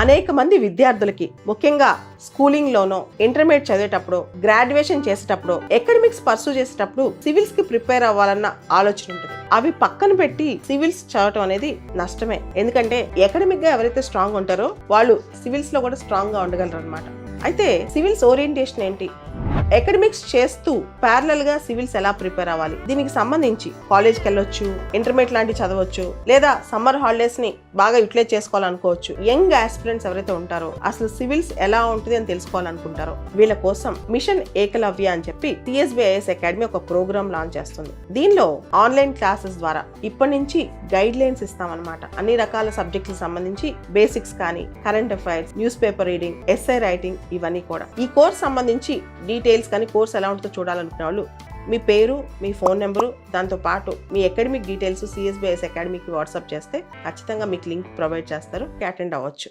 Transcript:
అనేక మంది విద్యార్థులకి ముఖ్యంగా స్కూలింగ్ లోనో ఇంటర్మీడియట్ చదివేటప్పుడు గ్రాడ్యుయేషన్ చేసేటప్పుడు ఎకడమిక్స్ పర్సూ చేసేటప్పుడు సివిల్స్ కి ప్రిపేర్ అవ్వాలన్న ఆలోచన ఉంటుంది. అవి పక్కన పెట్టి సివిల్స్ చదవటం అనేది నష్టమే. ఎందుకంటే ఎకడమిక్ గా ఎవరైతే స్ట్రాంగ్ ఉంటారో వాళ్ళు సివిల్స్ లో కూడా స్ట్రాంగ్ గా ఉండగలరు అనమాట. అయితే సివిల్స్ ఓరియంటేషన్ ఏంటి, ఎకడమిక్స్ చేస్తూ ప్యారలల్ గా సివిల్స్ ఎలా ప్రిపేర్ అవ్వాలి, దీనికి సంబంధించి కాలేజ్కి వెళ్ళొచ్చు, ఇంటర్మీడియట్ లాంటివి చదవచ్చు, లేదా సమ్మర్ హాలిడేస్ ని బాగా యూటిలైజ్ చేసుకోవాలనుకోవచ్చు. యంగ్ ఆస్పిరెంట్స్ ఎవరైతే ఉంటారో అసలు సివిల్స్ ఎలా ఉంటుంది అని తెలుసుకోవాలనుకుంటారో వీళ్ళ కోసం మిషన్ ఏకలవ్య అని చెప్పి TSBIS అకాడమీ ఒక ప్రోగ్రామ్ లాంచ్ చేస్తుంది. దీనిలో ఆన్లైన్ క్లాసెస్ ద్వారా ఇప్పటి నుంచి గైడ్ లైన్స్ ఇస్తామన్నమాట. అన్ని రకాల సబ్జెక్ట్స్ సంబంధించి బేసిక్స్ కానీ, current affairs, news paper reading, essay writing, ఇవన్నీ కూడా. ఈ కోర్స్ సంబంధించి డీటెయిల్స్ కానీ కోర్స్ ఎలా ఉంటుందో చూడాలనుకునే వాళ్ళు మీ పేరు, మీ ఫోన్ నెంబరు, దాంతో పాటు మీ అకాడమిక్ డీటెయిల్స్ CSBIS అకాడమీకి వాట్సాప్ చేస్తే ఖచ్చితంగా మీకు లింక్ ప్రొవైడ్ చేస్తారు. అటెండ్ అవ్వచ్చు.